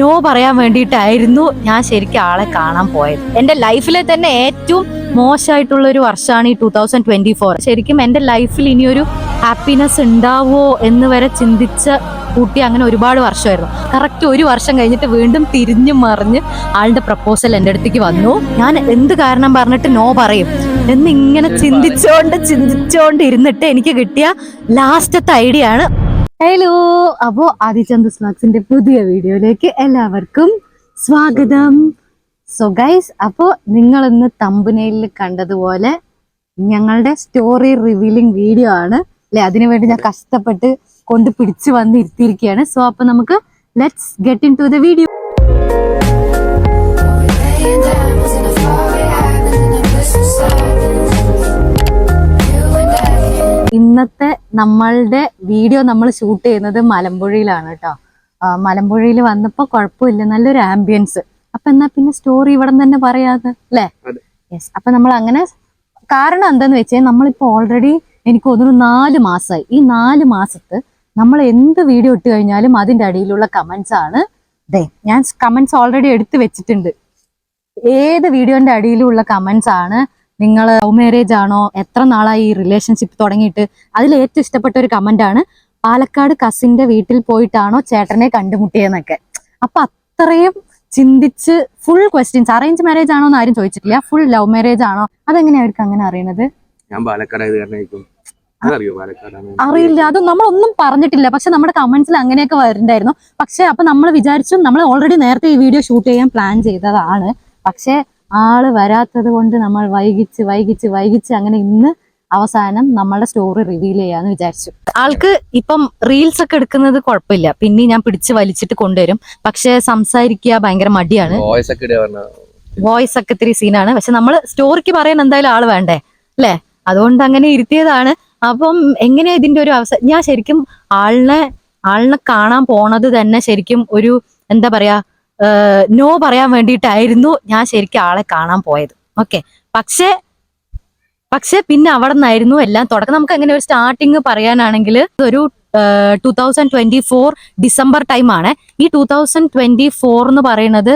No പറയാൻ വേണ്ടിയിട്ടായിരുന്നു ഞാൻ ശരിക്കും ആളെ കാണാൻ പോയത്. എന്റെ ലൈഫിലെ തന്നെ ഏറ്റവും മോശമായിട്ടുള്ള ഒരു വർഷമാണ് ഈ 2024. ശരിക്കും എന്റെ ലൈഫിൽ ഇനിയൊരു ഹാപ്പിനെസ് ഉണ്ടാവോ എന്ന് വരെ ചിന്തിച്ച കൂട്ടി അങ്ങനെ ഒരുപാട് വർഷമായിരുന്നു. കറക്റ്റ് ഒരു വർഷം കഴിഞ്ഞിട്ട് വീണ്ടും തിരിഞ്ഞു മറിഞ്ഞ് ആളുടെ പ്രപ്പോസൽ എൻ്റെ അടുത്തേക്ക് വന്നു. ഞാൻ എന്ത് കാരണം പറഞ്ഞിട്ട് നോ പറയും എന്നിങ്ങനെ ചിന്തിച്ചോണ്ട് ഇരുന്നിട്ട് എനിക്ക് കിട്ടിയ ലാസ്റ്റത്തെ ഐഡിയ ആണ്. ഹലോ, അപ്പോ ആദിചന്ദ് സ്നാക്സിന്റെ പുതിയ വീഡിയോയിലേക്ക് എല്ലാവർക്കും സ്വാഗതം. സോ ഗൈസ്, അപ്പോ നിങ്ങൾ ഇന്ന് തമ്പനെയിലിൽ കണ്ടതുപോലെ ഞങ്ങളുടെ സ്റ്റോറി റിവീലിംഗ് വീഡിയോ ആണ് അല്ലെ, അതിനുവേണ്ടി ഞാൻ കഷ്ടപ്പെട്ട് കൊണ്ട് പിടിച്ചു വന്ന് ഇരുത്തിയിരിക്കുകയാണ്. സോ അപ്പൊ നമുക്ക് let's get into the video. ഇന്നത്തെ നമ്മളുടെ വീഡിയോ നമ്മൾ ഷൂട്ട് ചെയ്യുന്നത് മലമ്പുഴയിലാണ് കേട്ടോ. മലമ്പുഴയിൽ വന്നപ്പോ കുഴപ്പമില്ല, നല്ലൊരു ആംബിയൻസ്. അപ്പൊ എന്നാ പിന്നെ സ്റ്റോറി ഇവിടെ തന്നെ പറയാതെ അല്ലേ? യെസ്. അപ്പൊ നമ്മൾ അങ്ങനെ, കാരണം എന്താന്ന് വെച്ചാൽ നമ്മളിപ്പോ ഓൾറെഡി എനിക്ക് തോന്നുന്നു 4 മാസമായി. ഈ 4 മാസത്ത് നമ്മൾ എന്ത് വീഡിയോ ഇട്ട് കഴിഞ്ഞാലും അതിന്റെ അടിയിലുള്ള കമന്റ്സ് ആണ്. ഞാൻ കമന്റ്സ് ഓൾറെഡി എടുത്തു വെച്ചിട്ടുണ്ട്. ഏത് വീഡിയോന്റെ അടിയിലുള്ള കമന്റ്സ് ആണ്, നിങ്ങൾ ലവ് മാരേജ് ആണോ, എത്ര നാളായി ഈ റിലേഷൻഷിപ്പ് തുടങ്ങിയിട്ട്. അതിൽ ഏറ്റവും ഇഷ്ടപ്പെട്ട ഒരു കമന്റ് ആണ്, പാലക്കാട് കസിന്റെ വീട്ടിൽ പോയിട്ടാണോ ചേട്ടനെ കണ്ടുമുട്ടിയെന്നൊക്കെ. അപ്പൊ അത്രയും ചിന്തിച്ച് ഫുൾ ക്വസ്റ്റ്യൻസ്. അറേഞ്ച് മാരേജ് ആണോ എന്ന് ആരും ചോദിച്ചിട്ടില്ല, ഫുൾ ലവ് മാരേജ് ആണോ, അതെങ്ങനെയാ അവർക്ക് അങ്ങനെ അറിയണത്? അറിയില്ല, അത് നമ്മളൊന്നും പറഞ്ഞിട്ടില്ല. പക്ഷെ നമ്മുടെ കമന്റ്സിൽ അങ്ങനെയൊക്കെ വരുന്നുണ്ടായിരുന്നു. പക്ഷെ അപ്പൊ നമ്മൾ വിചാരിച്ചു, നമ്മൾ ഓൾറെഡി നേരത്തെ ഈ വീഡിയോ ഷൂട്ട് ചെയ്യാൻ പ്ലാൻ ചെയ്തതാണ്. പക്ഷെ ആള് വരാത്തത് കൊണ്ട് നമ്മൾ വൈകിച്ച് അങ്ങനെ ഇന്ന് അവസാനം നമ്മളുടെ സ്റ്റോറി റിവീൽ ചെയ്യാന്ന് വിചാരിച്ചു. ആൾക്ക് ഇപ്പം റീൽസ് ഒക്കെ എടുക്കുന്നത് കുഴപ്പമില്ല, പിന്നെ ഞാൻ പിടിച്ച് വലിച്ചിട്ട് കൊണ്ടുവരും. പക്ഷെ സംസാരിക്കുക ഭയങ്കര മടിയാണ്, വോയിസ് ഒക്കെ ഇത്തിരി സീനാണ്. പക്ഷെ നമ്മൾ സ്റ്റോറിക്ക് പറയാൻ എന്തായാലും ആള് വേണ്ടേ അല്ലേ? അതുകൊണ്ട് അങ്ങനെ ഇരുത്തിയതാണ്. അപ്പം എങ്ങനെയാ ഇതിന്റെ ഒരു അവസ്ഥ? ഞാൻ ശരിക്കും ആളിനെ കാണാൻ പോണത് തന്നെ ശരിക്കും ഒരു എന്താ പറയാ, നോ പറയാൻ വേണ്ടിയിട്ടായിരുന്നു ഞാൻ ശരിക്കും ആളെ കാണാൻ പോയത്. ഓക്കെ, പക്ഷെ പിന്നെ അവിടെ നിന്നായിരുന്നു എല്ലാം തുടക്കം. നമുക്ക് അങ്ങനെ ഒരു സ്റ്റാർട്ടിങ് പറയാനാണെങ്കിൽ ഒരു 2024 ഡിസംബർ ടൈമാണ്. ഈ 2024 എന്ന് പറയുന്നത്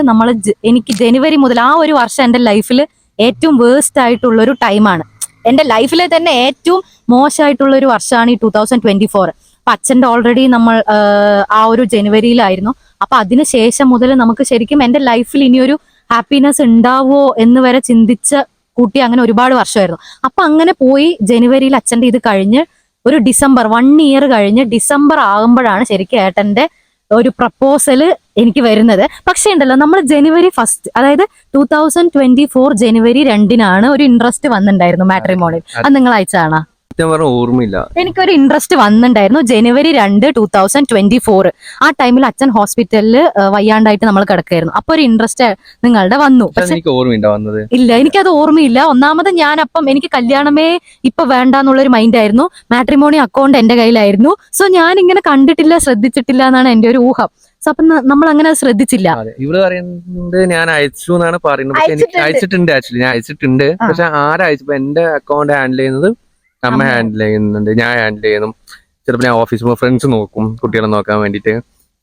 എനിക്ക് ജനുവരി മുതൽ ആ ഒരു വർഷം എൻ്റെ ലൈഫിൽ ഏറ്റവും വേഴ്സ്റ്റ് ആയിട്ടുള്ള ഒരു ടൈമാണ്. എൻ്റെ ലൈഫിലെ തന്നെ ഏറ്റവും മോശമായിട്ടുള്ള ഒരു വർഷമാണ് ഈ 2024. അപ്പൊ അച്ഛൻ്റെ ഓൾറെഡി നമ്മൾ ആ ഒരു ജനുവരിയിലായിരുന്നു. അപ്പൊ അതിനുശേഷം മുതൽ നമുക്ക് ശരിക്കും എൻ്റെ ലൈഫിൽ ഇനിയൊരു ഹാപ്പിനെസ് ഉണ്ടാവോ എന്ന് വരെ ചിന്തിച്ച കൂട്ടി അങ്ങനെ ഒരുപാട് വർഷമായിരുന്നു. അപ്പൊ അങ്ങനെ പോയി ജനുവരിയിൽ അച്ഛൻ്റെ ഇത് കഴിഞ്ഞ് ഒരു ഡിസംബർ 1 ഇയർ കഴിഞ്ഞ് ഡിസംബർ ആകുമ്പോഴാണ് ശരിക്കും ഏട്ടന്റെ ഒരു പ്രപ്പോസല് എനിക്ക് വരുന്നത്. പക്ഷേ ഉണ്ടല്ലോ, നമ്മൾ ജനുവരി 1 അതായത് 2024 ജനുവരി 2 ഒരു ഇൻട്രസ്റ്റ് വന്നിട്ടുണ്ടായിരുന്നു മാട്രിമോണിയിൽ. അത് നിങ്ങൾ അയച്ചാണോ? ഓർമ്മയില്ല. എനിക്കൊരു ഇൻട്രസ്റ്റ് വന്നിട്ടുണ്ടായിരുന്നു ജനുവരി 2, 2024. ആ ടൈമിൽ അച്ഛൻ ഹോസ്പിറ്റലിൽ വയ്യാണ്ടായിട്ട് നമ്മൾ കിടക്കായിരുന്നു. അപ്പൊ ഒരു ഇൻട്രസ്റ്റ് നിങ്ങളുടെ വന്നു. ഇല്ല, എനിക്കത് ഓർമ്മയില്ല. ഒന്നാമത് ഞാൻ അപ്പം എനിക്ക് കല്യാണമേ ഇപ്പൊ വേണ്ടാന്നുള്ളൊരു മൈൻഡ് ആയിരുന്നു. മാട്രിമോണി അക്കൗണ്ട് എന്റെ കയ്യിലായിരുന്നു. സോ ഞാൻ ഇങ്ങനെ കണ്ടിട്ടില്ല, ശ്രദ്ധിച്ചിട്ടില്ല എന്നാണ് എന്റെ ഒരു ഊഹം. സോ അപ്പൊ നമ്മൾ അങ്ങനെ ശ്രദ്ധിച്ചില്ല. ഇവിടെ പറയുന്നത് ഞാൻ അയച്ചു എന്നാണ് പറയുന്നത്. എനിക്ക് അയച്ചിട്ടുണ്ട്, ആക്ച്വലി ഞാൻ അയച്ചിട്ടുണ്ട്. പക്ഷെ ആരയച്ചപ്പോ എന്റെ അക്കൗണ്ട് ഹാൻഡിൽ ചെയ്യുന്നത് അമ്മ ഹാൻഡിൽ ചെയ്യുന്നുണ്ട്, ഞാൻ ഹാൻഡിൽ ചെയ്യുന്നു. ചിലപ്പോൾ ഞാൻ ഓഫീസിൽ ഫ്രണ്ട്സ് നോക്കും, കുട്ടികളെ നോക്കാൻ വേണ്ടിട്ട്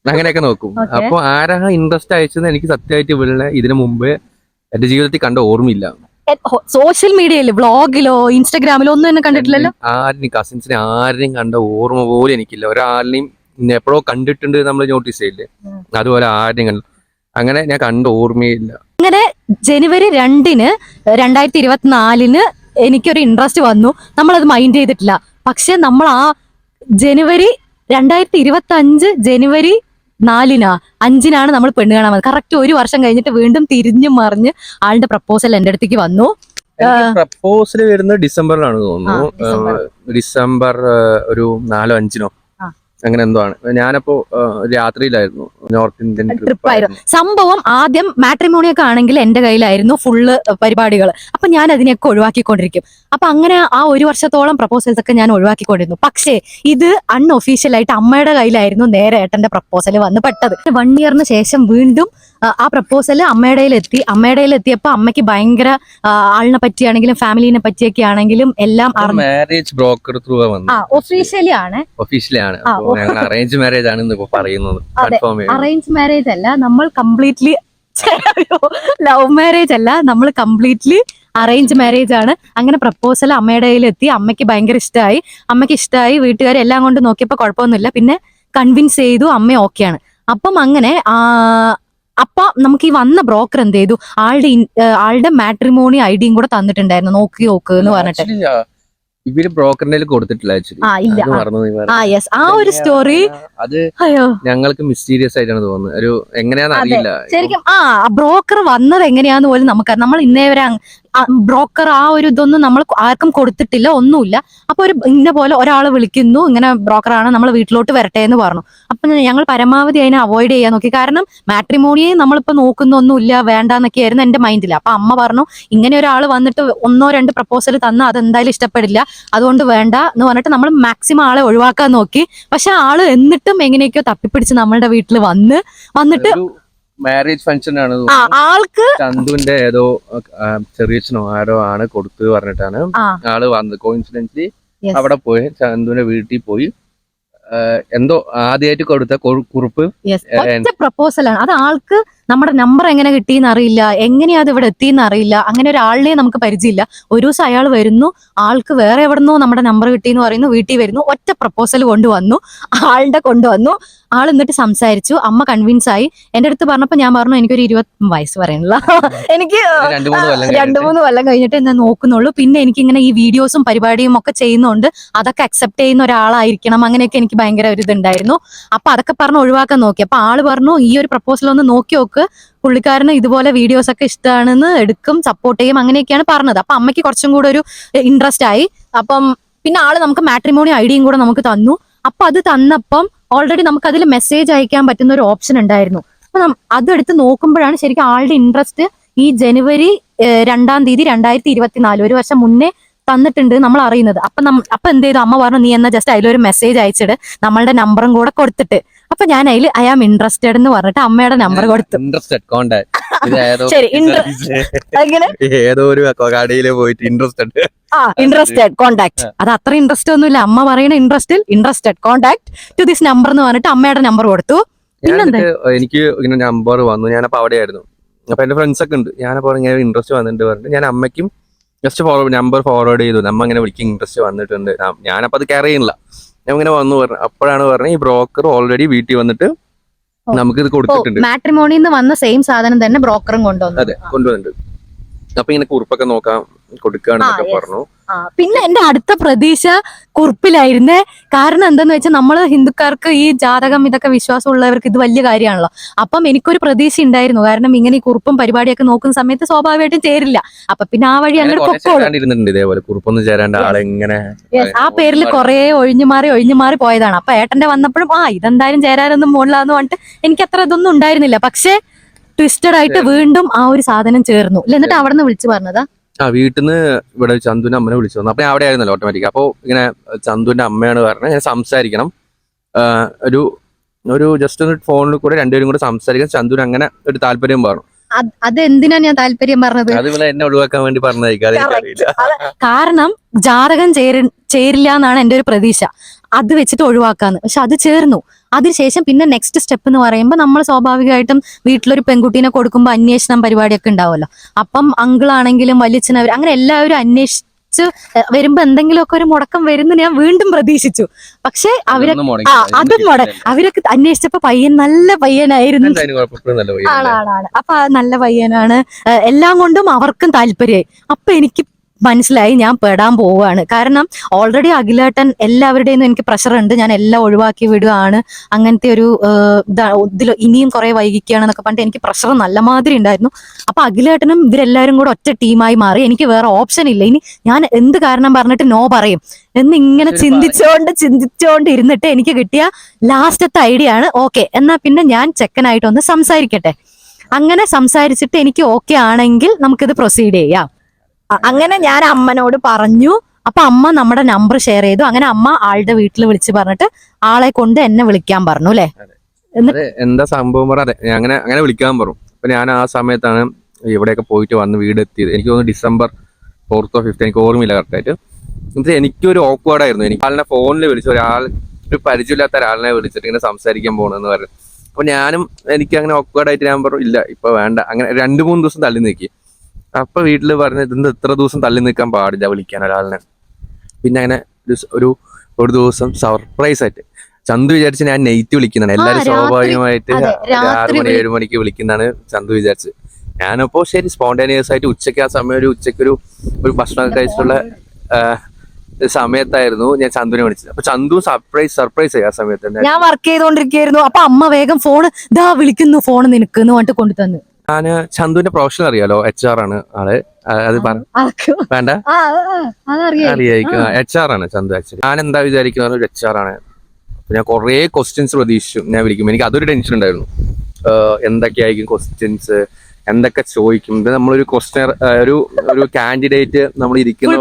അങ്ങനെയൊക്കെ നോക്കും. അപ്പൊ ആരാ ഇൻട്രസ്റ്റ് അയച്ചത് എനിക്ക് സത്യമായിട്ട് ഇവിടെ ഇതിനു മുമ്പ് എന്റെ ജീവിതത്തിൽ കണ്ട ഓർമ്മയില്ല. സോഷ്യൽ മീഡിയയില്, വ്ളോഗിലോ ഇൻസ്റ്റാഗ്രാമിലോ ഒന്നും എന്നെ കണ്ടിട്ടില്ലല്ലോ. ആരെയും കസിൻസിനെ ആരെയും കണ്ട ഓർമ്മ പോലും എനിക്കില്ല. ഒരാളിനെയും എപ്പോഴോ കണ്ടിട്ടുണ്ട് നമ്മൾ നോട്ടീസ് ചെയ്യില്ലേ, അതുപോലെ ആരെയും കണ്ടു അങ്ങനെ ഞാൻ കണ്ട ഓർമ്മയില്ല. അങ്ങനെ ജനുവരി 2, 2024 എനിക്കൊരു ഇൻട്രസ്റ്റ് വന്നു. നമ്മളത് മൈൻഡ് ചെയ്തിട്ടില്ല. പക്ഷെ നമ്മൾ ആ ജനുവരി 2025 ജനുവരി 5 നമ്മൾ പെണ്ണ് കാണാൻ വന്നത്. കറക്റ്റ് ഒരു വർഷം കഴിഞ്ഞിട്ട് വീണ്ടും തിരിഞ്ഞു മറിഞ്ഞ് ആളുടെ പ്രപ്പോസൽ എൻ്റെ അടുത്തേക്ക് വന്നു. പ്രപ്പോസൽ വരുന്നത് ഡിസംബറിലാണ് തോന്നുന്നു. ഡിസംബർ ഒരു 4, 5 അങ്ങനെ എന്തോ ആണ്. ഞാനപ്പോ രാത്രിയിലായിരുന്നു, നോർത്ത് ഇന്ത്യൻ ട്രിപ്പായിരുന്നു സംഭവം. ആദ്യം മാട്രിമോണിയൊക്കെ ആണെങ്കിൽ എന്റെ കയ്യിലായിരുന്നു ഫുള്ള് പരിപാടികൾ. അപ്പൊ ഞാൻ അതിനെയൊക്കെ ഒഴിവാക്കിക്കൊണ്ടിരിക്കും. അപ്പൊ അങ്ങനെ ആ ഒരു വർഷത്തോളം പ്രപ്പോസൽസ് ഒക്കെ ഞാൻ ഒഴിവാക്കിക്കൊണ്ടിരുന്നു. പക്ഷേ ഇത് അൺഒഫീഷ്യൽ ആയിട്ട് അമ്മയുടെ കയ്യിലായിരുന്നു നേരെ ഏട്ടന്റെ പ്രപ്പോസൽ വന്ന് പെട്ടത്. 1 ഇയറിന് ശേഷം വീണ്ടും ആ പ്രപ്പോസൽ അമ്മയുടെ എത്തിയപ്പോ അമ്മയ്ക്ക് ഭയങ്കര ആളിനെ പറ്റിയാണെങ്കിലും ഫാമിലിനെ പറ്റിയൊക്കെ ആണെങ്കിലും എല്ലാം മാരേജ് ബ്രോക്കർ ത്രൂ ഒഫീഷ്യലി ആണ്. ഞങ്ങൾ അറേഞ്ച് മാരേജ് ആണ് ഇപ്പൊ പറയുന്നത്. അതെ, കൺഫേം ചെയ്തു. അറേഞ്ച് മാരേജ് അല്ല, നമ്മൾ കംപ്ലീറ്റ്ലി ലവ് മാരേജ് അല്ല, നമ്മൾ കംപ്ലീറ്റ്ലി അറേഞ്ച് മാരേജ് ആണ്. അങ്ങനെ പ്രപ്പോസൽ അമ്മയുടെ കയ്യിൽ എത്തി. അമ്മയ്ക്ക് ഭയങ്കര ഇഷ്ടമായി. വീട്ടുകാരെല്ലാം കൊണ്ട് നോക്കിയപ്പോ കുഴപ്പമൊന്നുമില്ല. പിന്നെ കൺവിൻസ് ചെയ്തു, അമ്മ ഓക്കെയാണ്. അപ്പം അങ്ങനെ അപ്പൊ നമുക്ക് ഈ വന്ന ബ്രോക്കർ എന്ത് ചെയ്തു, ആളുടെ മാട്രിമോണി ഐഡിയും കൂടെ തന്നിട്ടുണ്ടായിരുന്നു. നോക്ക് എന്ന് പറഞ്ഞിട്ട്. Actually, ഇവര് ബ്രോക്കറിന്റെ കൊടുത്തിട്ടില്ല ആക്ച്വലി. ഇല്ല. യെസ്, ആ ഒരു സ്റ്റോറി അത് അയ്യോ ഞങ്ങൾക്ക് മിസ്റ്റീരിയസ് ആയിട്ടാണ് തോന്നുന്നത്. ഒരു എങ്ങനെയാന്ന് അറിയില്ല. ശരിക്കും ബ്രോക്കർ വന്നത് എങ്ങനെയാന്ന് പോലും നമുക്കറിയാം. നമ്മൾ ഇന്നേ വരെ ബ്രോക്കർ ആ ഒരു ഇതൊന്നും നമ്മൾ ആർക്കും കൊടുത്തിട്ടില്ല, ഒന്നുമില്ല. അപ്പൊ ഒരു ഇന്ന പോലെ ഒരാൾ വിളിക്കുന്നു, ഇങ്ങനെ ബ്രോക്കറാണ്, നമ്മൾ വീട്ടിലോട്ട് വരട്ടെ എന്ന് പറഞ്ഞു. അപ്പൊ ഞങ്ങൾ പരമാവധി അതിനെ അവോയ്ഡ് ചെയ്യാൻ നോക്കി. കാരണം മാട്രിമോണിയെ നമ്മളിപ്പോ നോക്കുന്നൊന്നുമില്ല, വേണ്ടാന്നൊക്കെയായിരുന്നു എന്റെ മൈൻഡിൽ. അപ്പൊ അമ്മ പറഞ്ഞു, ഇങ്ങനെ ഒരാൾ വന്നിട്ട് 1-2 പ്രപ്പോസൽ തന്നാൽ അതെന്തായാലും ഇഷ്ടപ്പെടില്ല, അതുകൊണ്ട് വേണ്ട എന്ന് പറഞ്ഞിട്ട് നമ്മൾ മാക്സിമം ആളെ ഒഴിവാക്കാൻ നോക്കി. പക്ഷെ ആള് എന്നിട്ടും എങ്ങനെയൊക്കെയോ തപ്പിപ്പിടിച്ച് നമ്മളുടെ വീട്ടിൽ വന്നിട്ട് മാരേജ് ഫംഗ്ഷൻ ആണ് ആൾക്ക് ചന്തുവിന്റെ ഏതോ ചെറിയച്ഛനോ ആരോ ആണ് കൊടുത്തു പറഞ്ഞിട്ടാണ് ആള് വന്നത്. കോയിൻസിഡൻസ്ലി അവിടെ പോയി ചന്തുവിന്റെ വീട്ടിൽ പോയി എന്തോ ആദ്യമായിട്ട് കൊടുത്ത കുറിപ്പ് പ്രപ്പോസലാണ്. അത് ആൾക്ക് നമ്മുടെ നമ്പർ എങ്ങനെ കിട്ടിയെന്ന് അറിയില്ല, എങ്ങനെയാ അത് ഇവിടെ എത്തിയെന്ന് അറിയില്ല. അങ്ങനെ ഒരാളിനെ നമുക്ക് പരിചയമില്ല. ഒരു ദിവസം അയാൾ വരുന്നു, ആൾക്ക് വേറെ എവിടെന്നോ നമ്മുടെ നമ്പർ കിട്ടിയെന്ന് പറയുന്നു, വീട്ടിൽ വരുന്നു, ഒറ്റ പ്രപ്പോസൽ കൊണ്ടുവന്നു, ആൾ എന്നിട്ട് സംസാരിച്ചു. അമ്മ കൺവിൻസ് ആയി. എന്റെ അടുത്ത് പറഞ്ഞപ്പോ ഞാൻ പറഞ്ഞു, എനിക്കൊരു 20 വയസ്സ് പറയണില്ല, എനിക്ക് 2-3 കൊല്ലം കഴിഞ്ഞിട്ട് എന്നെ നോക്കുന്നുള്ളൂ. പിന്നെ എനിക്കിങ്ങനെ ഈ വീഡിയോസും പരിപാടിയും ഒക്കെ ചെയ്യുന്നതുകൊണ്ട് അതൊക്കെ അക്സെപ്റ്റ് ചെയ്യുന്ന ഒരാളായിരിക്കണം, അങ്ങനെയൊക്കെ എനിക്ക് ഭയങ്കര ഒരു ഇതുണ്ടായിരുന്നു. അപ്പൊ അതൊക്കെ പറഞ്ഞ് ഒഴിവാക്കാൻ നോക്കി. അപ്പൊ ആള് പറഞ്ഞു, ഈ ഒരു പ്രപ്പോസൽ ഒന്ന് നോക്കി നോക്ക്, പുള്ളിക്കാരന് ഇതുപോലെ വീഡിയോസ് ഒക്കെ ഇഷ്ടമാണെന്ന്, എടുക്കും, സപ്പോർട്ട് ചെയ്യും, അങ്ങനെയൊക്കെയാണ് പറഞ്ഞത്. അപ്പൊ അമ്മയ്ക്ക് കുറച്ചും കൂടെ ഒരു ഇൻട്രസ്റ്റ് ആയി. അപ്പം പിന്നെ ആള് നമുക്ക് മാട്രിമോണി ഐഡിയും കൂടെ നമുക്ക് തന്നു. അപ്പൊ അത് തന്നപ്പം ഓൾറെഡി നമുക്ക് അതിൽ മെസ്സേജ് അയക്കാൻ പറ്റുന്ന ഒരു ഓപ്ഷൻ ഉണ്ടായിരുന്നു. അപ്പൊ അതെടുത്ത് നോക്കുമ്പോഴാണ് ശരിക്കും ആളുടെ ഇൻട്രസ്റ്റ് ഈ ജനുവരി 2-ാം തീയതി 2024, 1 വർഷം മുന്നേ തന്നിട്ടുണ്ട് നമ്മൾ അറിയുന്നത്. അപ്പൊ എന്ത് ചെയ്തു, അമ്മ പറഞ്ഞു, നീ എന്നാ ജസ്റ്റ് അതിലൊരു മെസ്സേജ് അയച്ചിട്ട് നമ്മളുടെ നമ്പറും കൂടെ കൊടുത്തിട്ട്. അപ്പൊ ഞാൻ അതിൽ ഐ ആം ഇൻട്രസ്റ്റഡ് എന്ന് പറഞ്ഞിട്ട് അമ്മയുടെ നമ്പർ കൊടുത്തു. ശരി, ഏതോ ഒരു കടയില് പോയിട്ട് ഇൻട്രസ്റ്റഡ് കോണ്ടാക്ട്. അത് അത്ര ഇൻട്രസ്റ്റ് ഒന്നുമില്ല. അമ്മ പറയുന്ന interested contact to this number എന്ന് പറഞ്ഞിട്ട് അമ്മയുടെ നമ്പർ കൊടുത്തു. എനിക്ക് ഇങ്ങനെ നമ്പർ വന്നു. ഞാനപ്പോ അവിടെയായിരുന്നു. അപ്പൊ എന്റെ ഫ്രണ്ട്സ് ഒക്കെ ഉണ്ട്. ഞാനപ്പോ ഇങ്ങനെ ഇൻട്രസ്റ്റ് വന്നിട്ടുണ്ട് പറഞ്ഞിട്ട് ഞാൻ അമ്മയ്ക്കും ജസ്റ്റ് നമ്പർ ഫോർവേഡ് ചെയ്തു. നമ്മ ഇങ്ങനെ വിളിക്കും, ഇൻട്രസ്റ്റ് വന്നിട്ടുണ്ട്. ഞാനപ്പോ അത് കെയർ ചെയ്യുന്നില്ല. ഞാൻ ഇങ്ങനെ വന്നു പറഞ്ഞു. അപ്പോഴാണ് പറഞ്ഞത്, ഈ ബ്രോക്കർ ഓൾറെഡി വീട്ടിൽ വന്നിട്ട് നമുക്ക് ഇത് കൊടുത്തിട്ടുണ്ട്. മാട്രിമോണിന്ന് വന്ന സെയിം സാധനം തന്നെ ബ്രോക്കറും കൊണ്ടുവന്നു. അതെ, കൊണ്ടുവന്നിട്ടുണ്ട്. അപ്പൊ ഇങ്ങനെ കുറിപ്പൊക്കെ നോക്കാം, കൊടുക്കുകയാണെന്നൊക്കെ പറഞ്ഞു. പിന്നെ എന്റെ അടുത്ത പ്രതീക്ഷ കുറിപ്പിലായിരുന്നേ. കാരണം എന്താന്ന് വെച്ചാൽ നമ്മള് ഹിന്ദുക്കാർക്ക് ഈ ജാതകം ഇതൊക്കെ വിശ്വാസമുള്ളവർക്ക് ഇത് വലിയ കാര്യമാണല്ലോ. അപ്പം എനിക്കൊരു പ്രതീക്ഷ ഉണ്ടായിരുന്നു. കാരണം ഇങ്ങനെ ഈ കുറിപ്പും പരിപാടിയൊക്കെ നോക്കുന്ന സമയത്ത് സ്വാഭാവികമായിട്ടും ചേരില്ല. അപ്പൊ പിന്നെ ആ വഴി അങ്ങനെ ഇതേപോലെ കുറിപ്പൊന്നും ചേരാണ്ട് ആളെങ്ങനെ ആ പേരിൽ കുറെ ഒഴിഞ്ഞു മാറി പോയതാണ്. അപ്പൊ ഏട്ടന്റെ വന്നപ്പോഴും ഇതെന്തായാലും ചേരാനൊന്നും പോണില്ലാന്ന് പറഞ്ഞിട്ട് എനിക്ക് അത്ര ഇതൊന്നും ഉണ്ടായിരുന്നില്ല. പക്ഷെ ട്വിസ്റ്റഡ് ആയിട്ട് വീണ്ടും ആ ഒരു സാധനം ചേർന്നു. എന്നിട്ട് അവിടെ നിന്ന് വിളിച്ചു പറഞ്ഞതാ. വീട്ടിൽ നിന്ന് ഇവിടെ ചന്തുവിന്റെ അമ്മനെ വിളിച്ചു വന്നു. അപ്പൊ ഞാൻ അവിടെ ആയിരുന്നല്ലോ ഓട്ടോമാറ്റിക്. അപ്പൊ ഇങ്ങനെ ചന്തുവിന്റെ അമ്മയാണ് പറഞ്ഞത്, ഞാൻ സംസാരിക്കണം, ഒരു ജസ്റ്റ് ഒന്ന് ഫോണിൽ കൂടെ രണ്ടുപേരും കൂടെ സംസാരിക്കാൻ ചന്തുവിന് അങ്ങനെ ഒരു താല്പര്യം പറഞ്ഞു. അതെന്തിനാ ഞാൻ താല്പര്യം പറഞ്ഞത്? അതുപോലെ എന്നെ ഒഴിവാക്കാൻ വേണ്ടി പറഞ്ഞതായിരിക്കും. കാരണം ജാതകം ചേരില്ല എന്നാണ് എന്റെ ഒരു പ്രതീക്ഷ. അത് വെച്ചിട്ട് ഒഴിവാക്കാന്ന്. പക്ഷെ അത് ചേർന്നു. അതിനുശേഷം പിന്നെ നെക്സ്റ്റ് സ്റ്റെപ്പ് എന്ന് പറയുമ്പോൾ നമ്മൾ സ്വാഭാവികമായിട്ടും വീട്ടിലൊരു പെൺകുട്ടീനെ കൊടുക്കുമ്പോൾ അന്വേഷണം പരിപാടിയൊക്കെ ഉണ്ടാവുമല്ലോ. അപ്പം അങ്കിളാണെങ്കിലും വലിയച്ഛനവർ അങ്ങനെ എല്ലാവരും അന്വേഷിച്ച് വരുമ്പോ എന്തെങ്കിലുമൊക്കെ ഒരു മുടക്കം വരുന്നു ഞാൻ വീണ്ടും പ്രതീക്ഷിച്ചു. പക്ഷെ അവരൊക്കെ അന്വേഷിച്ചപ്പോ പയ്യൻ നല്ല പയ്യനായിരുന്നു. ആണ്. അപ്പൊ നല്ല പയ്യനാണ്, എല്ലാം കൊണ്ടും അവർക്കും താല്പര്യമായി. അപ്പൊ എനിക്ക് മനസ്സിലായി ഞാൻ പെടാൻ പോവുകയാണ്. കാരണം ഓൾറെഡി അഖിലേട്ടൻ എല്ലാവരുടെയും എനിക്ക് പ്രഷർ ഉണ്ട്, ഞാൻ എല്ലാം ഒഴിവാക്കി വിടുകയാണ്, അങ്ങനത്തെ ഒരു ഇതിൽ ഇനിയും കുറെ വൈകിക്കുകയാണെന്നൊക്കെ പറഞ്ഞിട്ട് എനിക്ക് പ്രഷർ നല്ല മാതിരി ഉണ്ടായിരുന്നു. അപ്പൊ അഖിലേട്ടനും ഇവരെല്ലാവരും കൂടെ ഒറ്റ ടീമായി മാറി. എനിക്ക് വേറെ ഓപ്ഷൻ ഇല്ല. ഇനി ഞാൻ എന്ത് കാരണം പറഞ്ഞിട്ട് നോ പറയും എന്നിങ്ങനെ ചിന്തിച്ചോണ്ട് ഇരുന്നിട്ട് എനിക്ക് കിട്ടിയ ലാസ്റ്റത്തെ ഐഡിയ ആണ്, ഓക്കെ എന്നാ പിന്നെ ഞാൻ ചെക്കനായിട്ടൊന്ന് സംസാരിക്കട്ടെ. അങ്ങനെ സംസാരിച്ചിട്ട് എനിക്ക് ഓക്കെ ആണെങ്കിൽ നമുക്കിത് പ്രൊസീഡ് ചെയ്യാം. അങ്ങനെ ഞാൻ അമ്മനോട് പറഞ്ഞു. അപ്പൊ അമ്മ നമ്മുടെ നമ്പർ ഷെയർ ചെയ്തു. അങ്ങനെ അമ്മ ആളുടെ വീട്ടിൽ വിളിച്ച് പറഞ്ഞിട്ട് ആളെ കൊണ്ട് എന്നെ വിളിക്കാൻ പറഞ്ഞു. അല്ലെ, എന്താ സംഭവം പറ. അങ്ങനെ വിളിക്കാൻ പറഞ്ഞു. അപ്പൊ ഞാൻ ആ സമയത്താണ് ഇവിടെയൊക്കെ പോയിട്ട് വന്ന് വീട് എത്തിയത്. എനിക്ക് തോന്നുന്നു December 4th or 5th, എനിക്ക് ഓർമ്മയില്ല കറക്റ്റായിട്ട്. എന്നിട്ട് എനിക്കൊരു ഓക്വേർഡായിരുന്നു. എനിക്ക് ആളിനെ ഫോണിൽ വിളിച്ചു, ഒരാൾ ഒരു പരിചയമില്ലാത്ത ഒരാളിനെ വിളിച്ചിട്ട് ഇങ്ങനെ സംസാരിക്കാൻ പോകണമെന്ന് പറഞ്ഞു. അപ്പൊ ഞാനും എനിക്ക് അങ്ങനെ ഓക്വേർഡായിട്ട് ഞാൻ പറഞ്ഞു ഇല്ല ഇപ്പൊ വേണ്ട. അങ്ങനെ 2-3 ദിവസം തള്ളി നീക്കി. അപ്പൊ വീട്ടില് പറഞ്ഞു ഇതിന്റെ ഇത്ര ദിവസം തള്ളി നിൽക്കാൻ പാടില്ല വിളിക്കാൻ ഒരാളിനെ. പിന്നെ അങ്ങനെ ഒരു ദിവസം സർപ്രൈസ് ആയിട്ട് ചന്തു വിചാരിച്ച് ഞാൻ നൈറ്റ് വിളിക്കുന്നതാണ്. എല്ലാരും സ്വാഭാവികമായിട്ട് 6 മണി 7 മണിക്ക് വിളിക്കുന്നതാണ് ചന്തു വിചാരിച്ച്. ഞാനപ്പോ ശരി സ്പോണ്ടേനിയസ് ആയിട്ട് ഉച്ചയ്ക്ക് ആ സമയം ഉച്ചയ്ക്കൊരു ഭക്ഷണമൊക്കെ കഴിച്ചിട്ടുള്ള സമയത്തായിരുന്നു ഞാൻ ചന്തുവിനെ വിളിച്ചത്. അപ്പൊ ചന്തു സർപ്രൈസ് ആയി ആ സമയത്ത് തന്നെ. ഞാൻ വർക്ക് ചെയ്തോണ്ടിരിക്കുന്നു. അപ്പൊ അമ്മ വേഗം ഫോൺ ഇതാ വിളിക്കുന്നു, ഫോൺ നിനക്ക് എന്ന് പറഞ്ഞിട്ട് കൊണ്ടു തന്നു. ഞാന് ചന്തുവിന്റെ പ്രൊഫഷൻ അറിയാലോ, HR ആണ് ആള്. അത് വേണ്ട അറിയായിരിക്കും. HR ആണ് ചന്തു. ആക്ച്വലി ഞാൻ എന്താ വിചാരിക്കുന്നത് ഒരു HR ആണ്. ഞാൻ കുറെ ക്വസ്റ്റ്യൻസ് പ്രതീക്ഷിച്ചു ഞാൻ വിളിക്കും. എനിക്ക് അതൊരു ടെൻഷൻ ഉണ്ടായിരുന്നു. എന്തൊക്കെയായിരിക്കും ക്വസ്റ്റ്യൻസ്, എന്തൊക്കെ ചോദിക്കും. ഇത് നമ്മളൊരു ക്വസ്റ്റ്യൻ ഒരു കാൻഡിഡേറ്റ് നമ്മൾ ഇരിക്കുന്ന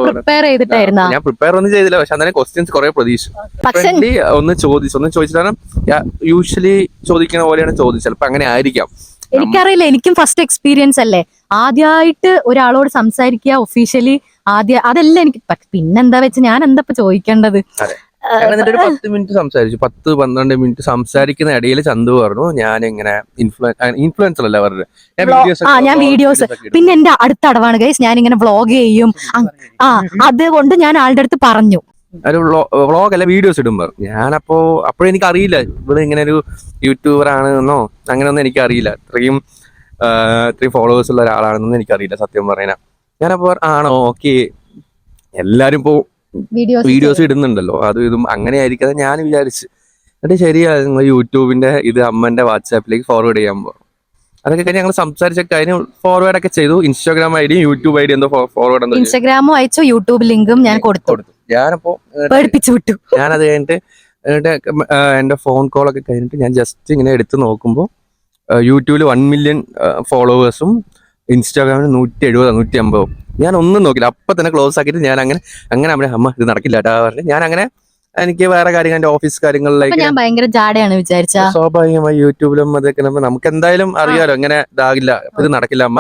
ഞാൻ പ്രിപ്പയർ ഒന്നും ചെയ്തില്ല. പക്ഷെ അന്നേരം ക്വസ്റ്റ്യൻസ് കുറെ പ്രതീക്ഷിച്ചു. ഒന്ന് ചോദിച്ചിട്ടാണ് യൂഷ്വലി ചോദിക്കുന്ന പോലെയാണ് ചോദിച്ചത്. ചിലപ്പോ അങ്ങനെ ആയിരിക്കാം, എനിക്കറിയില്ല. എനിക്കും ഫസ്റ്റ് എക്സ്പീരിയൻസ് അല്ലേ, ആദ്യമായിട്ട് ഒരാളോട് സംസാരിക്കുക ഒഫീഷ്യലി അതല്ല എനിക്ക്. പിന്നെന്താ വെച്ച് ഞാൻ എന്താ ചോദിക്കേണ്ടത്. ഒരു 10 മിനിറ്റ് സംസാരിച്ചു. 10-12 മിനിറ്റ് സംസാരിക്കുന്ന ഇടയിൽ ചന്തു പറഞ്ഞു ഞാൻ ഇങ്ങനെ ഇൻഫ്ലുവൻസർ അല്ല പറഞ്ഞത്, ഞാൻ വീഡിയോസ്. പിന്നെ എന്റെ അടുത്ത അടവാണ് ഗൈസ്, ഞാൻ ഇങ്ങനെ വ്ളോഗ് ചെയ്യും. അതുകൊണ്ട് ഞാൻ ആളുടെ അടുത്ത് പറഞ്ഞു ഒരു വ്ളോഗ് അല്ല വീഡിയോസ് ഇടുമ്പോ. അപ്പോഴെനിക്ക് അറിയില്ല ഇവിടെ ഇങ്ങനെ ഒരു യൂട്യൂബർ ആണെന്നോ അങ്ങനെയൊന്നും എനിക്കറിയില്ല. ഇത്രയും ഫോളോവേഴ്സ് ഉള്ള ഒരാളാണെന്നൊന്നും എനിക്കറിയില്ല സത്യം പറയാനാ. ഞാനപ്പോ ആണോ ഓക്കെ എല്ലാരും ഇപ്പോ വീഡിയോസ് ഇടുന്നുണ്ടല്ലോ ഇതും അങ്ങനെ ആയിരിക്കാതെ ഞാൻ വിചാരിച്ചു. എന്നിട്ട് ശരിയാ നിങ്ങൾ യൂട്യൂബിന്റെ ഇത് അമ്മന്റെ വാട്സാപ്പിലേക്ക് ഫോർവേഡ് ചെയ്യാൻ പോകും. അതൊക്കെ കഴിഞ്ഞ് ഞങ്ങൾ സംസാരിച്ചൊക്കെ അതിന് ഫോർവേഡ് ഒക്കെ ചെയ്തു. Instagram ID YouTube ID എന്തോ ഫോർവേഡ് ഇൻസ്റ്റാഗ്രാമും അയച്ചു, യൂട്യൂബ് ലിങ്കും ഞാൻ കൊടുത്തു. ഞാനപ്പോ പഠിപ്പിച്ചു വിട്ടു. ഞാനത് കഴിഞ്ഞിട്ട് എന്റെ ഫോൺ കോൾ ഒക്കെ കഴിഞ്ഞിട്ട് ഞാൻ ജസ്റ്റ് ഇങ്ങനെ എടുത്ത് നോക്കുമ്പോൾ യൂട്യൂബിൽ 1 മില്യൺ ഫോളോവേഴ്സും ഇൻസ്റ്റാഗ്രാമിൽ 170-150. ഞാൻ ഒന്നും നോക്കില്ല, അപ്പൊ തന്നെ ക്ലോസ് ആക്കിയിട്ട് ഞാൻ അങ്ങനെ അമ്മ ഇത് നടക്കില്ല കേട്ടാ പറഞ്ഞു. ഞാൻ അങ്ങനെ എനിക്ക് വേറെ കാര്യങ്ങൾ എന്റെ ഓഫീസ് കാര്യങ്ങളിലേക്ക് ഞാൻ ഭയങ്കര ജാടയാണ് വിചാരിച്ച. സ്വാഭാവികമായി യൂട്യൂബിലും അതൊക്കെ നമുക്ക് എന്തായാലും അറിയാലോ ഇങ്ങനെ ഇതാകില്ല, ഇത് നടക്കില്ല അമ്മ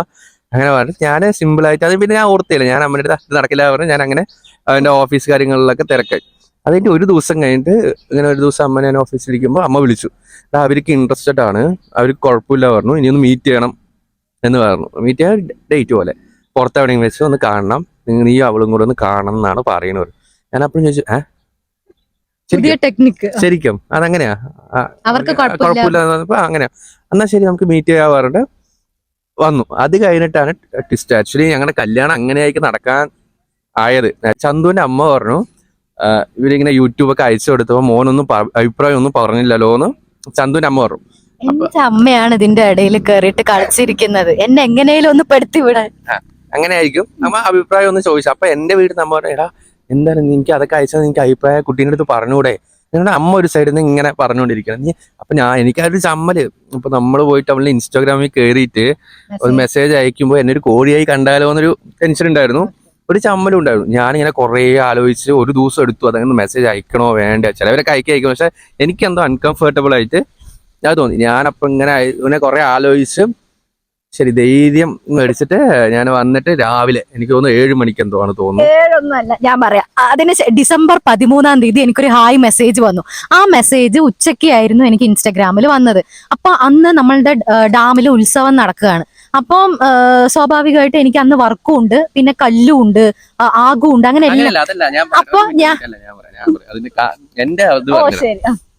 അങ്ങനെ പറഞ്ഞു. ഞാൻ സിമ്പിൾ ആയിട്ട് അത് പിന്നെ ഞാൻ ഓർത്തില്ല. ഞാൻ അമ്മയുടെ അടുത്ത് ഇത് നടക്കില്ല പറഞ്ഞു. ഞാൻ അങ്ങനെ അതിന്റെ ഓഫീസ് കാര്യങ്ങളിലൊക്കെ തിരക്കായി. അതിന്റെ ഒരു ദിവസം കഴിഞ്ഞിട്ട് ഇങ്ങനെ ഒരു ദിവസം അമ്മ ഞാൻ ഓഫീസിൽ ഇരിക്കുമ്പോൾ അമ്മ വിളിച്ചു. അവർക്ക് ഇൻട്രസ്റ്റഡ് ആണ്, അവർക്ക് കുഴപ്പമില്ല പറഞ്ഞു, ഇനി ഒന്ന് മീറ്റ് ചെയ്യണം എന്ന് പറഞ്ഞു. മീറ്റ് ചെയ്യാൻ ഡേറ്റ് പോലെ പുറത്തെവിടെയും വെച്ച് ഒന്ന് കാണണം, നീ അവളും കൂടെ ഒന്ന് കാണണം എന്നാണ് പറയുന്നത്. ഞാൻ അപ്പോഴും ചോദിച്ചു ശരിക്കും അതങ്ങനെയാ കുഴപ്പമില്ല അങ്ങനെയാ, എന്നാ ശരി നമുക്ക് മീറ്റ് ചെയ്യാൻ പറഞ്ഞിട്ട് വന്നു. അത് കഴിഞ്ഞിട്ടാണ് ട്വിസ്റ്റ്. ആക്ച്വലി ഞങ്ങളുടെ കല്യാണം അങ്ങനെയായിരിക്കും നടക്കാൻ ആയത്. ചന്തുവിന്റെ അമ്മ പറഞ്ഞു ഇവരിങ്ങനെ യൂട്യൂബൊക്കെ അയച്ചു കൊടുത്തപ്പോ മോനൊന്നും അഭിപ്രായം ഒന്നും പറഞ്ഞില്ലല്ലോ എന്ന് ചന്തുവിന്റെ അമ്മ പറഞ്ഞു. എന്റെ അമ്മയാണ് ഇതിന്റെ ഇടയിൽ കയറിയിട്ട് കളിച്ചിരിക്കുന്നത്, എന്നെ എങ്ങനെയും ഒന്ന് പെടുത്തി വിടാൻ. അങ്ങനെ ആയിരിക്കും അമ്മ അഭിപ്രായം ഒന്ന് ചോദിച്ചു. അപ്പൊ എന്റെ വീട്ടിൽ നമ്മ പറഞ്ഞു എടാ എന്താണ് എനിക്ക് അതൊക്കെ അയച്ചത്, എനിക്ക് അഭിപ്രായം കുട്ടീൻ്റെ അടുത്ത് പറഞ്ഞൂടെ. നിങ്ങളുടെ അമ്മ ഒരു സൈഡിൽ നിന്ന് ഇങ്ങനെ പറഞ്ഞുകൊണ്ടിരിക്കണം. അപ്പൊ എനിക്കൊരു ചമ്മല്. ഇപ്പൊ നമ്മൾ പോയിട്ട് അവളുടെ ഇൻസ്റ്റാഗ്രാമിൽ കയറിയിട്ട് ഒരു മെസ്സേജ് അയക്കുമ്പോൾ എന്നെ ഒരു കോഴിയായി കണ്ടാലോ എന്നൊരു ടെൻഷൻ ഉണ്ടായിരുന്നു, ഒരു ചമ്മലും ഉണ്ടായിരുന്നു. ഞാനിങ്ങനെ കുറേ ആലോചിച്ച് ഒരു ദിവസം എടുത്തു അതങ്ങനെ മെസ്സേജ് അയക്കണോ വേണ്ട. ചിലവരൊക്കെ അയക്കും, പക്ഷെ എനിക്ക് എന്തോ അൺകംഫർട്ടബിൾ ആയിട്ട് ഞാൻ തോന്നി. ഞാനപ്പോൾ ഇങ്ങനെ കുറെ ആലോചിച്ച് ശരി ധൈര്യം മേടിച്ചിട്ട് ഞാൻ വന്നിട്ട് രാവിലെ എനിക്ക് തോന്നുന്നു 7 മണിക്ക് എന്തോ ആണ് തോന്നുന്നു. 7 ഞാൻ പറയാം. അതിന് ഡിസംബർ 13 എനിക്കൊരു ഹായ് മെസ്സേജ് വന്നു. ആ മെസ്സേജ് ഉച്ചയ്ക്ക് ആയിരുന്നു എനിക്ക് ഇൻസ്റ്റാഗ്രാമിൽ വന്നത്. അപ്പൊ അന്ന് നമ്മളുടെ ഡാമിൽ ഉത്സവം നടക്കുകയാണ്. അപ്പം സ്വാഭാവികമായിട്ട് എനിക്ക് അന്ന് വർക്കും ഉണ്ട്, പിന്നെ കല്ലും ഉണ്ട്, ആഗും ഉണ്ട്, അങ്ങനെ അപ്പൊ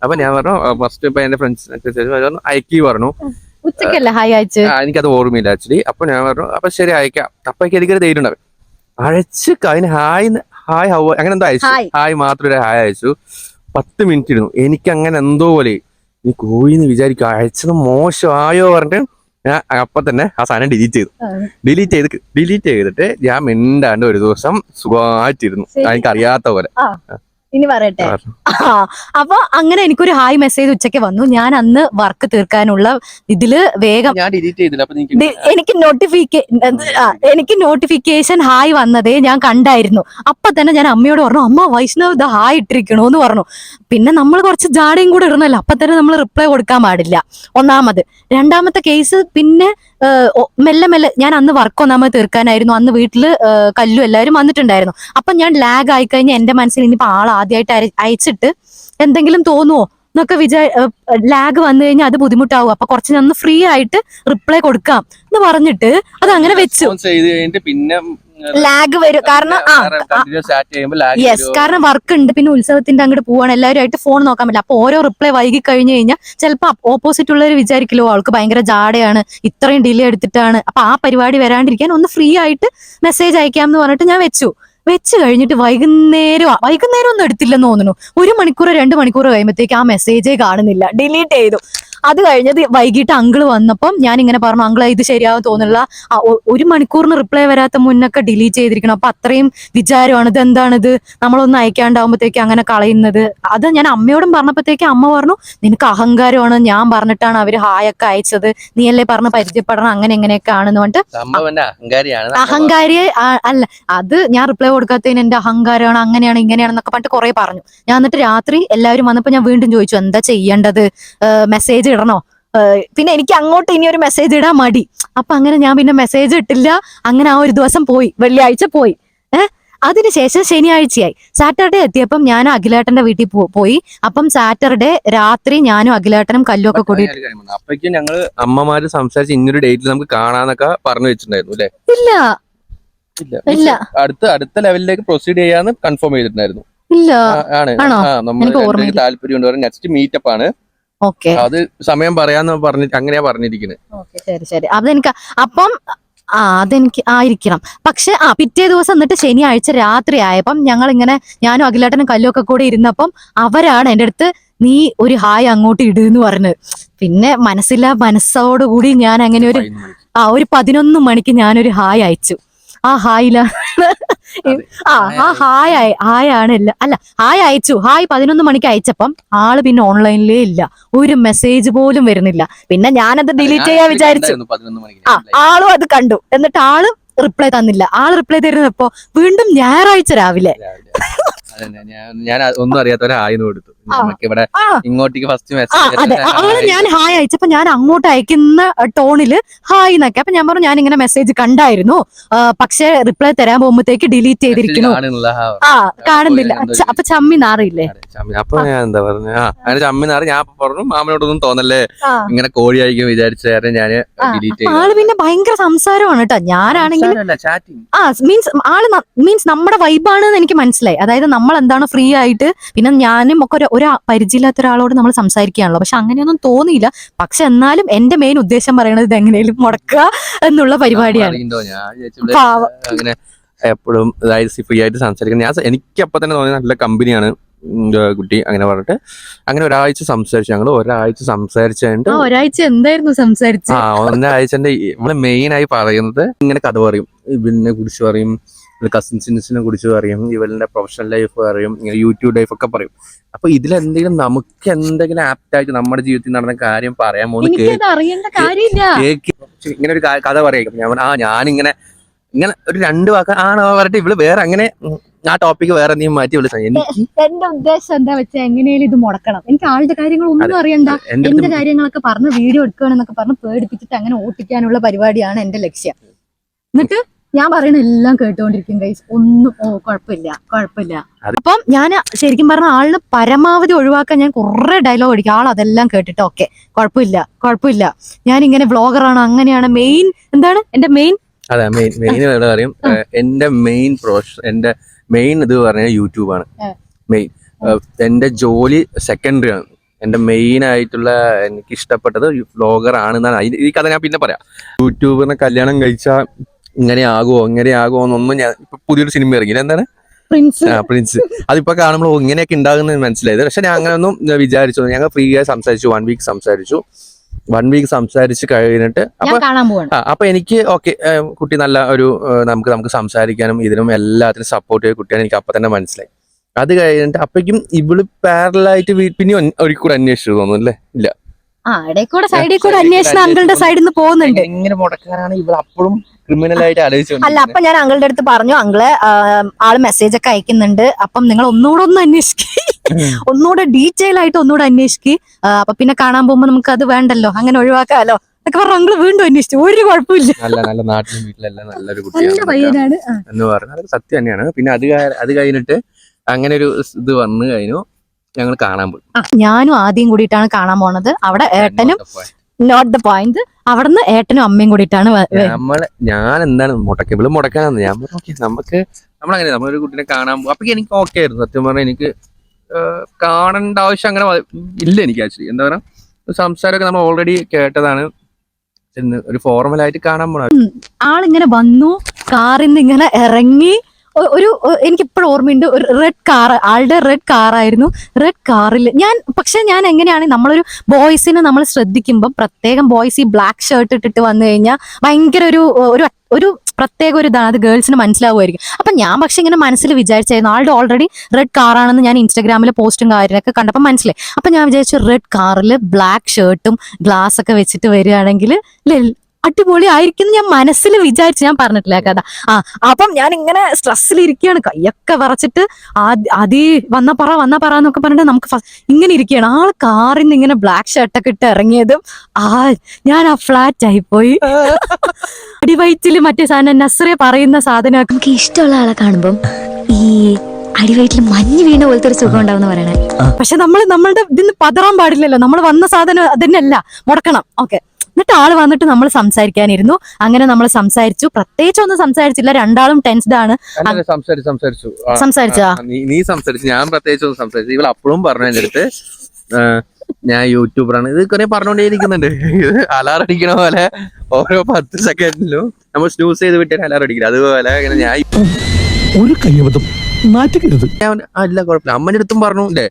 അപ്പൊ ഞാൻ പറഞ്ഞു ഫസ്റ്റ് ഇപ്പൊ എന്റെ ഫ്രണ്ട്സിനൊക്കെ അയക്കി പറഞ്ഞു. ഉച്ചക്കല്ല ഹായ് അയച്ചു, എനിക്കത് ഓർമ്മയില്ല ആക്ച്വലി. അപ്പൊ ഞാൻ പറഞ്ഞു അപ്പൊ ശരി അയക്കാം. അപ്പൊ എനിക്കൊരു ധൈര്യം ഉണ്ടാവും. അയച്ച് അതിന് ഹായ് അങ്ങനെ എന്തോ അയച്ചു, ഹായ് മാത്രം ഒരു ഹായ് അയച്ചു. 10 മിനിറ്റ് ഇരുന്നു. എനിക്ക് അങ്ങനെ എന്തോ പോലെ നീ കോയിന്ന് വിചാരിക്കും അയച്ചത് മോശമായോ പറഞ്ഞിട്ട് ഞാൻ അപ്പൊ തന്നെ ആ സാധനം ഡിലീറ്റ് ചെയ്തിട്ട് ഞാൻ മിണ്ടാണ്ട് ഒരു ദിവസം സുഖമായിട്ടിരുന്നു, എനിക്കറിയാത്ത പോലെ. ഇനി പറയട്ടെ. അപ്പൊ അങ്ങനെ എനിക്കൊരു ഹായ് മെസ്സേജ് ഉച്ചയ്ക്ക് വന്നു. ഞാൻ അന്ന് വർക്ക് തീർക്കാനുള്ള ഇതില് വേഗം എനിക്ക് നോട്ടിഫിക്കേഷൻ ഹായ് വന്നതേ ഞാൻ കണ്ടായിരുന്നു. അപ്പൊ തന്നെ ഞാൻ അമ്മയോട് പറഞ്ഞു അമ്മ വൈഷ്ണവ് ഇത് ഹായ് ഇട്ടിരിക്കണോന്ന് പറഞ്ഞു. പിന്നെ നമ്മൾ കുറച്ച് ജാടയും കൂടെ ഇടണല്ലോ, അപ്പൊ തന്നെ നമ്മൾ റിപ്ലൈ കൊടുക്കാൻ പാടില്ല ഒന്നാമത്. രണ്ടാമത്തെ കേസ് പിന്നെ മെല്ലെ ഞാൻ അന്ന് വർക്ക് ഒന്നാമത് തീർക്കാനായിരുന്നു. അന്ന് വീട്ടില് കല്ലും എല്ലാവരും വന്നിട്ടുണ്ടായിരുന്നു. അപ്പൊ ഞാൻ ലാഗ് ആയി കഴിഞ്ഞാൽ എന്റെ മനസ്സിൽ ഇനിയിപ്പോ ആദ്യമായിട്ട് അയച്ചിട്ട് എന്തെങ്കിലും തോന്നുവോ എന്നൊക്കെ ലാഗ് വന്നു കഴിഞ്ഞാൽ അത് ബുദ്ധിമുട്ടാവും. അപ്പൊ കുറച്ച് ഞാൻ ഫ്രീ ആയിട്ട് റിപ്ലൈ കൊടുക്കാം എന്ന് പറഞ്ഞിട്ട് അത് അങ്ങനെ വെച്ചു. ചെയ്ത് കഴിഞ്ഞിട്ട് പിന്നെ ലാഗ് വരും കാരണം യെസ്, കാരണം വർക്ക് ഉണ്ട്, പിന്നെ ഉത്സവത്തിന്റെ അങ്ങോട്ട് പോവാണ്, എല്ലാവരും ആയിട്ട് ഫോൺ നോക്കാൻ പറ്റില്ല. അപ്പൊ ഓരോ റിപ്ലൈ വൈകി കഴിഞ്ഞു കഴിഞ്ഞാൽ ചിലപ്പോൾ ഓപ്പോസിറ്റ് ഉള്ളവർ വിചാരിക്കലോ അവൾക്ക് ഭയങ്കര ജാടയാണ്, ഇത്രയും ഡിലേ എടുത്തിട്ടാണ്. അപ്പൊ ആ പരിപാടി വരാണ്ടിരിക്കാൻ ഒന്ന് ഫ്രീ ആയിട്ട് മെസ്സേജ് അയക്കാം എന്ന് പറഞ്ഞിട്ട് ഞാൻ വെച്ച് കഴിഞ്ഞിട്ട് വൈകുന്നേരം ഒന്നും എടുത്തില്ലെന്ന് തോന്നുന്നു. 1 മണിക്കൂർ 2 മണിക്കൂർ കഴിയുമ്പോഴത്തേക്ക് ആ മെസ്സേജേ കാണുന്നില്ല, ഡിലീറ്റ് ചെയ്തു. അത് കഴിഞ്ഞത് വൈകിട്ട് അങ്കിള് വന്നപ്പം ഞാൻ ഇങ്ങനെ പറഞ്ഞു, അങ്കിളെ ഇത് ശരിയാവും തോന്നില്ല, 1 മണിക്കൂറിന് റിപ്ലൈ വരാത്ത മുന്നൊക്കെ ഡിലീറ്റ് ചെയ്തിരിക്കണം. അപ്പൊ അത്രയും വിചാരമാണ്, ഇത് എന്താണിത് നമ്മളൊന്നും അയക്കാണ്ടാവുമ്പോഴത്തേക്ക് അങ്ങനെ കളയുന്നത്. അത് ഞാൻ അമ്മയോടും പറഞ്ഞപ്പോഴത്തേക്ക് അമ്മ പറഞ്ഞു, നിനക്ക് അഹങ്കാരമാണ്, ഞാൻ പറഞ്ഞിട്ടാണ് അവര് ഹായൊക്കെ അയച്ചത്, നീ അല്ലേ പറഞ്ഞ് പരിചയപ്പെടണം, അങ്ങനെ എങ്ങനെയൊക്കെ ആണെന്ന് പറഞ്ഞിട്ട്. അഹങ്കാരി അല്ല, അത് ഞാൻ റിപ്ലൈ കൊടുക്കാത്തതിന് എന്റെ അഹങ്കാരമാണ്, അങ്ങനെയാണ് ഇങ്ങനെയാണെന്നൊക്കെ പറഞ്ഞിട്ട് കുറെ പറഞ്ഞു. ഞാൻ എന്നിട്ട് രാത്രി എല്ലാവരും വന്നപ്പോ ഞാൻ വീണ്ടും ചോദിച്ചു, എന്താ ചെയ്യേണ്ടത്, മെസ്സേജ് ഇടണോ? പിന്നെ എനിക്ക് അങ്ങോട്ട് ഇനി ഒരു മെസ്സേജ് ഇടാൻ മടി. അപ്പൊ അങ്ങനെ ഞാൻ പിന്നെ മെസ്സേജ് ഇട്ടില്ല. അങ്ങനെ ആ ഒരു ദിവസം പോയി, വെള്ളിയാഴ്ച പോയി. അതിനുശേഷം ശനിയാഴ്ചയായി. സാറ്റർഡേ എത്തിയപ്പം ഞാൻ അഖിലേട്ടന്റെ വീട്ടിൽ പോയി. അപ്പം സാറ്റർഡേ രാത്രി ഞാനും അഖിലേട്ടനും കല്ലുമൊക്കെ കൂടി. അപ്പഴേക്കും ഞങ്ങള് അമ്മമാര് സംസാരിച്ച് ഇന്നൊരു ഡേറ്റിൽ നമുക്ക് കാണാന്നൊക്കെ പറഞ്ഞു വെച്ചിട്ടുണ്ടായിരുന്നു അല്ലേ? ഇല്ല, അടുത്ത ലെവലിലേക്ക് പ്രൊസീഡ് ചെയ്യാന്ന് കൺഫേം ചെയ്തിട്ടുണ്ടായിരുന്നു. ഇല്ല, ആണ് നമ്മൾ താല്പര്യം ഉണ്ട്, നെക്സ്റ്റ് മീറ്റപ്പ് ആണ്. അത് സമയം പറയാന്ന് അങ്ങനെയാ പറഞ്ഞിരിക്കുന്നത്. ശരി. അതെനിക്ക് അപ്പം അതെനിക്ക് ആയിരിക്കണം. പക്ഷെ പിറ്റേ ദിവസം എന്നിട്ട് ശനിയാഴ്ച രാത്രി ആയപ്പം ഞാനും അഖിലേട്ടനും കല്ലുമൊക്കെ കൂടി ഇരുന്നപ്പം അവരാണ് എൻ്റെ അടുത്ത്, നീ ഒരു ഹായ് അങ്ങോട്ട് ഇടുന്ന് പറഞ്ഞത്. പിന്നെ മനസ്സോടുകൂടി ഞാൻ അങ്ങനെ ഒരു 11 മണിക്ക് ഞാനൊരു ഹായ് അയച്ചു. ആ ഹായ് അയച്ചു. ഹായ് 11 മണിക്ക് അയച്ചപ്പം ആള് പിന്നെ ഓൺലൈനിലേ ഇല്ല, ഒരു മെസ്സേജ് പോലും വരുന്നില്ല. പിന്നെ ഞാനത് ഡിലീറ്റ് ചെയ്യാൻ വിചാരിച്ചു. ആളും അത് കണ്ടു. എന്നിട്ട് ആള് റിപ്ലൈ തന്നില്ല. ആള് റിപ്ലൈ തരുന്നപ്പോ വീണ്ടും ഞായറാഴ്ച രാവിലെ. ഞാൻ ഒന്നും അറിയാത്തവരായിരുന്നു കൊടുത്തു. ഇവിടെ ഇങ്ങോട്ടേക്ക് ഫസ്റ്റ് അതെ, ആള് ഞാൻ ഹായ് അയച്ചപ്പോ ഞാൻ അങ്ങോട്ട് അയക്കുന്ന ടോണില് ഹായ് എന്നൊക്കെ. അപ്പൊ ഞാൻ പറഞ്ഞു, ഞാൻ ഇങ്ങനെ മെസ്സേജ് കണ്ടായിരുന്നു, പക്ഷെ റിപ്ലൈ തരാൻ പോകുമ്പോഴത്തേക്ക് ഡിലീറ്റ് ചെയ്തിരിക്കുന്നു, കാണുന്നില്ല. അപ്പൊ ചമ്മി നാറിയില്ലേ? അപ്പൊ ഞാൻ എന്താ പറഞ്ഞ ചമ്മി നാറി. ഞാൻ പറഞ്ഞു, മാമനോടൊന്നും തോന്നല്ലേ, ഇങ്ങനെ കോഴിയായിരിക്കും വിചാരിച്ച കാരണം ഞാൻ ഡിലീറ്റ് ചെയ്തു. ആള് പിന്നെ ഭയങ്കര സംസാരമാണ് കേട്ടോ. ഞാനാണെങ്കിൽ മീൻസ് നമ്മുടെ വൈബാണെന്ന് എനിക്ക് മനസ്സിലായി. അതായത് നമ്മൾ എന്താണ് ഫ്രീ ആയിട്ട്, പിന്നെ ഞാനും ഒക്കെ ഒരു പരിചയമില്ലാത്ത ഒരാളോട് നമ്മൾ സംസാരിക്കുകയാണല്ലോ. പക്ഷെ അങ്ങനെയൊന്നും തോന്നിയില്ല. പക്ഷെ എന്നാലും എന്റെ മെയിൻ ഉദ്ദേശം പറയുന്നത് ഇത് എങ്ങനെയും മുടക്കുക എന്നുള്ള പരിപാടിയാണ്. അങ്ങനെ എപ്പോഴും ഫ്രീ ആയിട്ട് സംസാരിക്കുന്നത് എനിക്ക് അപ്പൊ തന്നെ തോന്നിയ നല്ല കമ്പനിയാണ് കുട്ടി. അങ്ങനെ പറഞ്ഞിട്ട് അങ്ങനെ ഒരാഴ്ച സംസാരിച്ചു. ഞങ്ങൾ ഒരാഴ്ച സംസാരിച്ചിട്ട് എന്തായിരുന്നു സംസാരിച്ചത്? ഒരാഴ്ചന്റെ നമ്മള് മെയിൻ ആയി പറയുന്നത് ഇങ്ങനെ കഥ പറയും, ഇവലിനെ കുറിച്ച് പറയും, കസിൻസിനെ കുറിച്ച് പറയും, ഇവരുടെ പ്രൊഫഷണൽ ലൈഫ് പറയും, യൂട്യൂബ് ലൈഫ് ഒക്കെ പറയും. അപ്പൊ ഇതിലെന്തെങ്കിലും നമുക്ക് എന്തെങ്കിലും ആപ്റ്റായിട്ട് നമ്മുടെ ജീവിതത്തിൽ നടന്ന കാര്യം പറയാൻ പോകുന്ന ഇങ്ങനെ ഒരു കഥ പറയും. ഞാനിങ്ങനെ ഒരു 2 വാക്ക് പറഞ്ഞിട്ട് ഇവള് വേറെ അങ്ങനെ ആ ടോപ്പിക്ക് വേറെ എന്തെങ്കിലും മാറ്റി വിളിച്ചാൽ എന്റെ ഉദ്ദേശം എന്താ വെച്ചാൽ എങ്ങനെയാലും ഇത് മുടക്കണം. എനിക്ക് ആളുടെ കാര്യങ്ങൾ ഒന്നും അറിയണ്ട, എന്റെ കാര്യങ്ങളൊക്കെ പറഞ്ഞ് വീഡിയോ എടുക്കുകയാണെന്നൊക്കെ പറഞ്ഞ് പേടിപ്പിച്ചിട്ട് അങ്ങനെ ഓട്ടിക്കാനുള്ള പരിപാടിയാണ് എന്റെ ലക്ഷ്യം. എന്നിട്ട് ഞാൻ പറയുന്ന എല്ലാം കേട്ടുകൊണ്ടിരിക്കും ഗൈസ്, ഒന്നും കുഴപ്പമില്ല. അപ്പം ഞാൻ ശരിക്കും പറഞ്ഞ ആളിന് പരമാവധി ഒഴിവാക്കാൻ ഞാൻ കുറെ ഡയലോഗ് അടിക്കും. ആൾ അതെല്ലാം കേട്ടിട്ട് ഓക്കെ കുഴപ്പമില്ല, ഞാൻ ഇങ്ങനെ വ്ളോഗറാണ്, അങ്ങനെയാണ്. മെയിൻ എന്താണ് എന്റെ മെയിൻ? അതെ, മെയിൻ പറയും. എന്റെ മെയിൻ ഇത് പറഞ്ഞാൽ യൂട്യൂബാണ്. മെയിൻ എന്റെ ജോലി സെക്കൻഡറി ആണ്. എന്റെ മെയിൻ ആയിട്ടുള്ള എനിക്ക് ഇഷ്ടപ്പെട്ടത് വ്ളോഗർ ആണെന്നാണ്. ഈ കഥ ഞാൻ പിന്നെ പറയാം. യൂട്യൂബറിനെ കല്യാണം കഴിച്ചാൽ ഇങ്ങനെയാകുമോ എന്നൊന്നും ഞാൻ ഇപ്പൊ പുതിയൊരു സിനിമ ഇറങ്ങി, എന്താണ് പ്രിൻസ്. അതിപ്പോ കാണുമ്പോൾ ഇങ്ങനെയൊക്കെ ഉണ്ടാകുന്നത് മനസ്സിലായത്. പക്ഷെ ഞാൻ അങ്ങനെ ഒന്നും വിചാരിച്ചു. ഞങ്ങൾ ഫ്രീ ആയി സംസാരിച്ചു, 1 വീക്ക് സംസാരിച്ചു. 1 വീക്ക് സംസാരിച്ച് കഴിഞ്ഞിട്ട് അപ്പൊ എനിക്ക് ഓക്കെ, കുട്ടി നല്ല ഒരു നമുക്ക് സംസാരിക്കാനും ഇതിനും എല്ലാത്തിനും സപ്പോർട്ട് ചെയ്ത കുട്ടിയാണ്. എനിക്ക് അപ്പൊ തന്നെ മനസ്സിലായി. അത് കഴിഞ്ഞിട്ട് അപ്പഴേക്കും ഇവള് പാരലായിട്ട് പിന്നെ ഒരിക്കൽ കൂടെ അന്വേഷിച്ചു തോന്നുന്നു അല്ലേ? ഇല്ല, സൈഡിൽ കൂടെ അന്വേഷണം അങ്കിളുടെ സൈഡിൽ നിന്ന് പോകുന്നുണ്ട്. ഇങ്ങനെ മുടക്കാനാണ് ഇവൾ അപ്പോഴും ക്രിമിനൽ ആയിട്ട് ആലോചിച്ചു. അല്ല, അപ്പൊ ഞാൻ അങ്കിളുടെ അടുത്ത് പറഞ്ഞു, അങ്കിളെ ആള് മെസ്സേജ് ഒക്കെ അയക്കുന്നുണ്ട്, അപ്പം നിങ്ങൾ ഒന്നുകൂടെ ഒന്നുകൂടെ ഡീറ്റെയിൽ ആയിട്ട് ഒന്നുകൂടെ അന്വേഷിക്കുക. അപ്പൊ പിന്നെ കാണാൻ പോകുമ്പോ നമുക്ക് അത് വേണ്ടല്ലോ, അങ്ങനെ ഒഴിവാക്കാലോ എന്നൊക്കെ പറഞ്ഞു. അങ്കിള് വീണ്ടും അന്വേഷിച്ചു, ഒരു കുഴപ്പമില്ല, നല്ല നാട്ടിലും വീട്ടിലെല്ലാം നല്ലൊരു കുട്ടിയാണ് എന്ന് പറഞ്ഞാൽ സത്യം തന്നെയാണ്. പിന്നെ അത് കഴിഞ്ഞിട്ട് അങ്ങനെ ഒരു ഇത് വന്നു കഴിഞ്ഞു. ഞങ്ങൾ കാണാൻ പോയി. ഞാനും ആദ്യം കൂടിയിട്ടാണ് കാണാൻ പോണത്. അവിടെ ഏട്ടനും നോട്ട് ദ പോയിന്റ്, അവിടുന്ന് ഏട്ടനും അമ്മയും കൂടിയിട്ടാണ് ഞാൻ എന്താണ് മുടക്കാന്ന് ഞാൻ പറഞ്ഞു. നമുക്ക് നമ്മളങ്ങനെ നമ്മളൊരു കുട്ടീനെ കാണാൻ പോകും. അപ്പൊ എനിക്ക് ഓക്കെ ആയിരുന്നു സത്യം പറഞ്ഞാൽ. എനിക്ക് കാണേണ്ട ആവശ്യം അങ്ങനെ ഇല്ല എനിക്ക്. ആക്ച്വലി എന്താ പറയാ, സംസാരമൊക്കെ നമ്മൾ ഓൾറെഡി കേട്ടതാണ്. ഒരു ഫോർമലായിട്ട് കാണാൻ പോണ ആളിങ്ങനെ വന്നു, കാറിൽ നിന്ന് ഇങ്ങനെ ഇറങ്ങി. എനിക്കിപ്പോഴും ഓർമ്മയുണ്ട്, ഒരു റെഡ് കാർ, ആളുടെ റെഡ് കാറായിരുന്നു. റെഡ് കാറിൽ ഞാൻ എങ്ങനെയാണ്, നമ്മളൊരു ബോയ്സിനെ നമ്മൾ ശ്രദ്ധിക്കുമ്പോൾ പ്രത്യേകം ബോയ്സ് ഈ ബ്ലാക്ക് ഷർട്ട് ഇട്ടിട്ട് വന്നു കഴിഞ്ഞാൽ ഭയങ്കര ഒരു പ്രത്യേക ഒരു ഇതാണ്, അത് ഗേൾസിന് മനസ്സിലാവുമായിരിക്കും. അപ്പൊ ഞാൻ പക്ഷെ ഇങ്ങനെ മനസ്സിൽ വിചാരിച്ചായിരുന്നു, ആളുടെ ഓൾറെഡി റെഡ് കാറാണെന്ന് ഞാൻ ഇൻസ്റ്റാഗ്രാമിൽ പോസ്റ്റും കാര്യങ്ങളൊക്കെ കണ്ടപ്പോൾ മനസ്സിലായി. അപ്പൊ ഞാൻ വിചാരിച്ചു റെഡ് കാറിൽ ബ്ലാക്ക് ഷർട്ടും ഗ്ലാസ് ഒക്കെ വെച്ചിട്ട് വരികയാണെങ്കിൽ അടിപൊളി ആയിരിക്കും ഞാൻ മനസ്സിൽ വിചാരിച്ചു. ഞാൻ പറഞ്ഞിട്ടില്ല കഥ. അപ്പം ഞാൻ ഇങ്ങനെ സ്ട്രെസ്സിലിരിക്കുകയാണ്, കൈയൊക്കെ വിറച്ചിട്ട് വന്നാ പറ എന്നൊക്കെ പറഞ്ഞിട്ട് നമുക്ക് ഇങ്ങനെ ഇരിക്കുകയാണ്. ആൾ കാറിൽ നിന്ന് ഇങ്ങനെ ബ്ലാക്ക് ഷർട്ടൊക്കെ ഇട്ട് ഇറങ്ങിയതും ഞാൻ ഫ്ലാറ്റ് ആയിപ്പോയി. അടിവയറ്റില് മറ്റേ സാധനം നസ്രെ പറയുന്ന സാധനം നമുക്ക് ഇഷ്ടമുള്ള ആളെ കാണുമ്പം ഈ അടിവയറ്റിൽ മഞ്ഞ് വീണ പോലത്തെ ഒരു സുഖം ഉണ്ടാവും പറയണേ. പക്ഷെ നമ്മളുടെ ഇതിന്ന് പതറാൻ പാടില്ലല്ലോ. നമ്മൾ വന്ന സാധനം അതന്നെയല്ല, മുടക്കണം. ഓക്കെ, എന്നിട്ട് ആള് വന്നിട്ട് നമ്മൾ സംസാരിക്കാനിരുന്നു. അങ്ങനെ നമ്മൾ സംസാരിച്ചു. പ്രത്യേകിച്ച് ഒന്നും സംസാരിച്ചില്ല, രണ്ടാളും ടെൻസ്ഡ് ആണ്. സംസാരിച്ചാ നീ സംസാരിച്ചു, ഞാൻ പ്രത്യേകിച്ച് ഒന്നും സംസാരിച്ചു. ഇവൾ അപ്പോഴും പറഞ്ഞു എന്റെ അടുത്ത് ഞാൻ യൂട്യൂബറാണ്. ഇത് കുറെ പറഞ്ഞോണ്ടേ ഇരിക്കുന്നുണ്ട്. അലാറം അടിക്കണ പോലെ ഓരോ 10 സെക്കൻഡിലും നമ്മൾ സ്നൂസ് ചെയ്ത് വിട്ടാൽ അലാറം അടിക്കില്ല. അതുപോലെ ഇങ്ങനെ ഞാൻ ഒരു കയ്യബദ്ധം നാറ്റിക്കരുത്. അല്ല കുഴപ്പമില്ല, അമ്മന്റെ അടുത്തും പറഞ്ഞു അല്ലേ.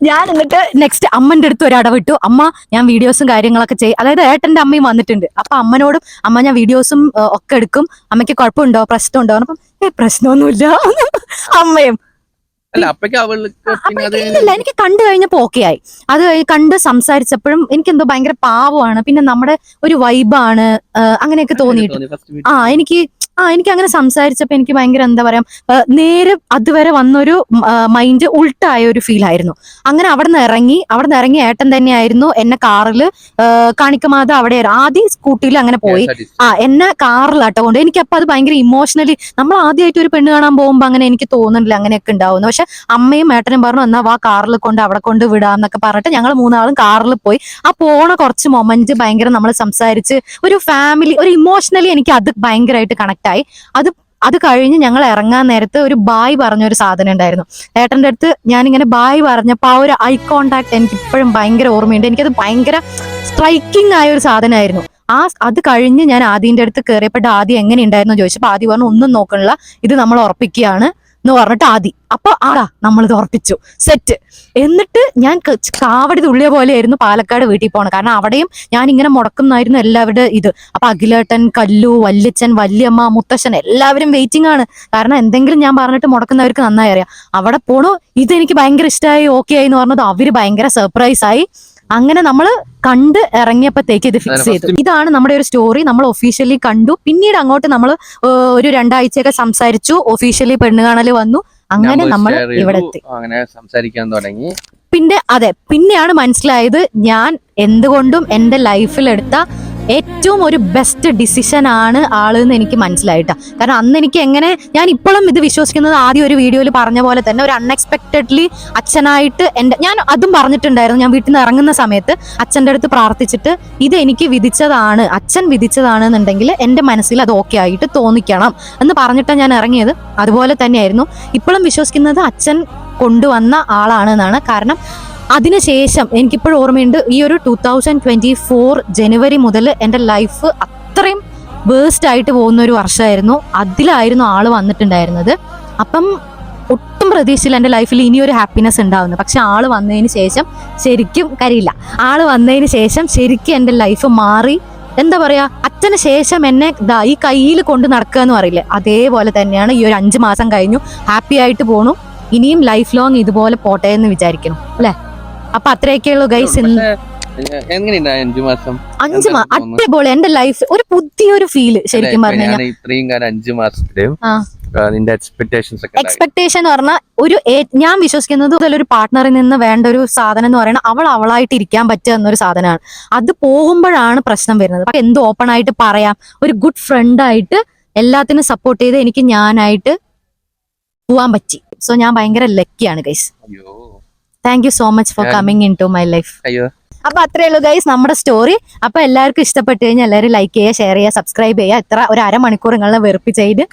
ഞാൻ എന്നിട്ട് നെക്സ്റ്റ് അമ്മന്റെ അടുത്ത് ഒരു അടവിട്ടു. അമ്മ ഞാൻ വീഡിയോസും കാര്യങ്ങളൊക്കെ ചെയ്യും. അതായത് ഏട്ടന്റെ അമ്മയും വന്നിട്ടുണ്ട്. അപ്പൊ അമ്മനോടും അമ്മ ഞാൻ വീഡിയോസും ഒക്കെ എടുക്കും, അമ്മയ്ക്ക് കുഴപ്പമുണ്ടോ പ്രശ്നമുണ്ടോ? അപ്പം പ്രശ്നമൊന്നുമില്ല. അമ്മയും ഇല്ല, എനിക്ക് കണ്ടു കഴിഞ്ഞപ്പോ ഓക്കെ ആയി. അത് കണ്ട് സംസാരിച്ചപ്പോഴും എനിക്കെന്തോ ഭയങ്കര പാവമാണ്, പിന്നെ നമ്മുടെ ഒരു വൈബാണ്, അങ്ങനെയൊക്കെ തോന്നിയിട്ട് എനിക്ക് അങ്ങനെ സംസാരിച്ചപ്പോ എനിക്ക് ഭയങ്കര എന്താ പറയാ, നേരെ അതുവരെ വന്നൊരു മൈൻഡ് ഉൾട്ടായ ഒരു ഫീൽ ആയിരുന്നു. അങ്ങനെ അവിടെ നിന്ന് ഇറങ്ങി ഏട്ടൻ തന്നെയായിരുന്നു എന്നെ കാറിൽ കാണിക്കമാത അവിടെ ആദ്യം സ്കൂട്ടിയിൽ അങ്ങനെ പോയി. എന്നെ കാറിലാട്ടോ കൊണ്ട്. എനിക്കപ്പോ അത് ഭയങ്കര ഇമോഷണലി, നമ്മൾ ആദ്യമായിട്ട് ഒരു പെണ്ണ് കാണാൻ പോകുമ്പോ അങ്ങനെ എനിക്ക് തോന്നുന്നില്ല അങ്ങനെയൊക്കെ ഉണ്ടാവുന്നു. പക്ഷെ അമ്മയും ഏട്ടനും പറഞ്ഞു എന്നാ വാ കാറിൽ കൊണ്ട് അവിടെ കൊണ്ട് വിടാന്നൊക്കെ പറഞ്ഞിട്ട് ഞങ്ങൾ 3 ആളും കാറിൽ പോയി. പോണ കുറച്ച് മൊമെന്റ് ഭയങ്കര നമ്മൾ സംസാരിച്ച് ഒരു ഫാമിലി, ഒരു ഇമോഷണലി എനിക്ക് അത് ഭയങ്കരമായിട്ട് കണക്ട് ആയി. അത് കഴിഞ്ഞ് ഞങ്ങൾ ഇറങ്ങാൻ നേരത്ത് ഒരു ബായ് പറഞ്ഞൊരു സാധനം ഉണ്ടായിരുന്നു. ഏട്ടൻ്റെ അടുത്ത് ഞാനിങ്ങനെ ബായ് പറഞ്ഞപ്പോൾ ആ ഒരു ഐ കോണ്ടാക്ട് എനിക്ക് ഇപ്പോഴും ഭയങ്കര ഓർമ്മയുണ്ട്. എനിക്കത് ഭയങ്കര സ്ട്രൈക്കിംഗ് ആയ ഒരു സാധനമായിരുന്നു. അത് കഴിഞ്ഞ് ഞാൻ ആദ്യന്റെ അടുത്ത് കയറിയപ്പോൾ ആദ്യം എങ്ങനെ ഉണ്ടായിരുന്നു ചോദിച്ചപ്പോൾ ആദ്യം പറഞ്ഞു ഒന്നും നോക്കണില്ല, ഇത് നമ്മൾ ഉറപ്പിക്കുകയാണ് എന്ന് പറഞ്ഞിട്ട് അപ്പൊ നമ്മളിത് ഉറപ്പിച്ചു, സെറ്റ്. എന്നിട്ട് ഞാൻ കാവടി തുള്ളിയ പോലെയായിരുന്നു പാലക്കാട് വീട്ടിൽ പോകണം. കാരണം അവിടെയും ഞാൻ ഇങ്ങനെ മുടക്കുന്നായിരുന്നു എല്ലാവരുടെ ഇത്. അപ്പൊ അഖിലേട്ടൻ, കല്ലു, വല്യച്ഛൻ, വല്യമ്മ, മുത്തശ്ശൻ എല്ലാവരും വെയിറ്റിംഗ് ആണ്. കാരണം എന്തെങ്കിലും ഞാൻ പറഞ്ഞിട്ട് മുടക്കുന്നവർക്ക് നന്നായി അറിയാം. അവിടെ പോണു, ഇതെനിക്ക് ഭയങ്കര ഇഷ്ടമായി, ഓക്കെ ആയി എന്ന് പറഞ്ഞത് അവര് ഭയങ്കര സർപ്രൈസ് ആയി. അങ്ങനെ നമ്മൾ കണ്ട് ഇറങ്ങിയപ്പോഴത്തേക്ക് ഇത് ഫിക്സ് ചെയ്തു. ഇതാണ് നമ്മുടെ ഒരു സ്റ്റോറി. നമ്മൾ ഒഫീഷ്യലി കണ്ടു. പിന്നീട് അങ്ങോട്ട് നമ്മൾ ഒരു 2 ആഴ്ചയൊക്കെ സംസാരിച്ചു. ഒഫീഷ്യലി പെണ്ണ് കാണല് വന്നു. അങ്ങനെ നമ്മൾ ഇവിടെ എത്തി. അങ്ങനെ സംസാരിക്കാൻ തുടങ്ങി. പിന്നെയാണ് മനസ്സിലായത് ഞാൻ എന്തുകൊണ്ടും എന്റെ ലൈഫിൽ എടുത്ത ഏറ്റവും ഒരു ബെസ്റ്റ് ഡിസിഷൻ ആണ് ആളെന്ന് എനിക്ക് മനസ്സിലായിട്ടാ. കാരണം അന്ന് എനിക്ക് ഞാൻ ഇപ്പോഴും ഇത് വിശ്വസിക്കുന്നത് ആദ്യം ഒരു വീഡിയോയിൽ പറഞ്ഞ പോലെ തന്നെ ഒരു അൺഎക്സ്പെക്ടഡ്ലി അച്ഛനായിട്ട് ഞാൻ അതും പറഞ്ഞിട്ടുണ്ടായിരുന്നു. ഞാൻ വീട്ടിൽ നിന്ന് ഇറങ്ങുന്ന സമയത്ത് അച്ഛൻ്റെ അടുത്ത് പ്രാർത്ഥിച്ചിട്ട് ഇത് എനിക്ക് വിധിച്ചതാണ്, അച്ഛൻ വിധിച്ചതാണെന്നുണ്ടെങ്കിൽ എൻ്റെ മനസ്സിൽ അത് ഓക്കെ ആയിട്ട് തോന്നിക്കണം എന്ന് പറഞ്ഞിട്ടാണ് ഞാൻ ഇറങ്ങിയത്. അതുപോലെ തന്നെയായിരുന്നു ഇപ്പോഴും വിശ്വസിക്കുന്നത് അച്ഛൻ കൊണ്ടുവന്ന ആളാണെന്നാണ്. കാരണം അതിനുശേഷം എനിക്കിപ്പോഴും ഓർമ്മയുണ്ട്, ഈ ഒരു 2024 ജനുവരി മുതൽ എൻ്റെ ലൈഫ് അത്രയും വേസ്റ്റ് ആയിട്ട് പോകുന്ന ഒരു വർഷമായിരുന്നു. അതിലായിരുന്നു ആള് വന്നിട്ടുണ്ടായിരുന്നത്. അപ്പം ഒട്ടും പ്രതീക്ഷയില്ല എൻ്റെ ലൈഫിൽ ഇനിയൊരു ഹാപ്പിനെസ് ഉണ്ടാവുന്നു. പക്ഷെ ആള് വന്നതിന് ശേഷം ശരിക്കും ശരിക്കും എൻ്റെ ലൈഫ് മാറി. എന്താ പറയാ, അച്ഛന് ശേഷം എന്നെ ഈ കയ്യിൽ കൊണ്ട് നടക്കുക എന്ന് പറയില്ലേ, അതേപോലെ തന്നെയാണ് ഈ ഒരു 5 മാസം കഴിഞ്ഞു. ഹാപ്പി ആയിട്ട് പോണു. ഇനിയും ലൈഫ് ലോങ് ഇതുപോലെ പോട്ടെ എന്ന് വിചാരിക്കണം അല്ലെ. അപ്പൊ അത്രയൊക്കെയുള്ളൂ ഗൈസ്. 5 മാസം അടിപൊളി. എന്റെ ലൈഫ് ഒരു പുതിയൊരു ഫീല് ശരിക്കും പറഞ്ഞു കഴിഞ്ഞാൽ. ഇത്രയും കാലം 5 മാസത്തിലും നിന്റെ എക്സ്പെക്ടേഷൻ എന്ന് പറഞ്ഞാൽ ഞാൻ വിശ്വസിക്കുന്നത് ഒരു പാർട്ട്ണറിൽ നിന്ന് വേണ്ട ഒരു സാധനം എന്ന് പറയുന്നത് അവളായിട്ട് ഇരിക്കാൻ പറ്റുക എന്നൊരു സാധനമാണ്. അത് പോകുമ്പോഴാണ് പ്രശ്നം വരുന്നത്. പക്ഷെ എന്ത് ഓപ്പൺ ആയിട്ട് പറയാം, ഒരു ഗുഡ് ഫ്രണ്ട് ആയിട്ട് എല്ലാത്തിനും സപ്പോർട്ട് ചെയ്ത് എനിക്ക് ഞാനായിട്ട് പോവാൻ പറ്റി. സോ ഞാൻ ഭയങ്കര ലക്കിയാണ് guys. Thank you so much for coming into my life. അയ്യോ അപ്പൊ അത്രേ ഉള്ളൂ ഗൈസ് നമ്മുടെ സ്റ്റോറി. അപ്പൊ എല്ലാവർക്കും ഇഷ്ടപ്പെട്ട് കഴിഞ്ഞാൽ എല്ലാവരും ലൈക്ക് ചെയ്യുക, ഷെയർ ചെയ്യുക, സബ്സ്ക്രൈബ് ചെയ്യുക. ഇത്ര ഒരു അരമണിക്കൂർ നിങ്ങളെ വെറുപ്പിച്ചത്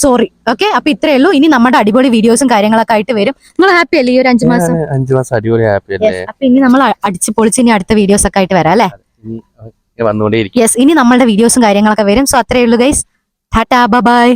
സോറി. ഓക്കെ, അപ്പൊ ഇത്രേ ഉള്ളൂ. ഇനി നമ്മുടെ അടിപൊളി വീഡിയോസും കാര്യങ്ങളൊക്കെ ആയിട്ട് വരും. നിങ്ങൾ ഹാപ്പി അല്ലേ ഈ ഒരു 5 മാസം? 5 മാസം അടിപൊളി ഹാപ്പി അല്ലേ? അപ്പൊ ഇനി നമ്മൾ അടിച്ചു പൊളിച്ച് ഇനി അടുത്ത വീഡിയോസ് ഒക്കെ ആയിട്ട് വരാം അല്ലേ? വന്നുകൊണ്ടേയിരിക്കും. യെസ്, ഇനി നമ്മളുടെ വീഡിയോസും കാര്യങ്ങളൊക്കെ വരും. സോ അത്രേ ഉള്ളൂ ഗൈസ്. Tata bye.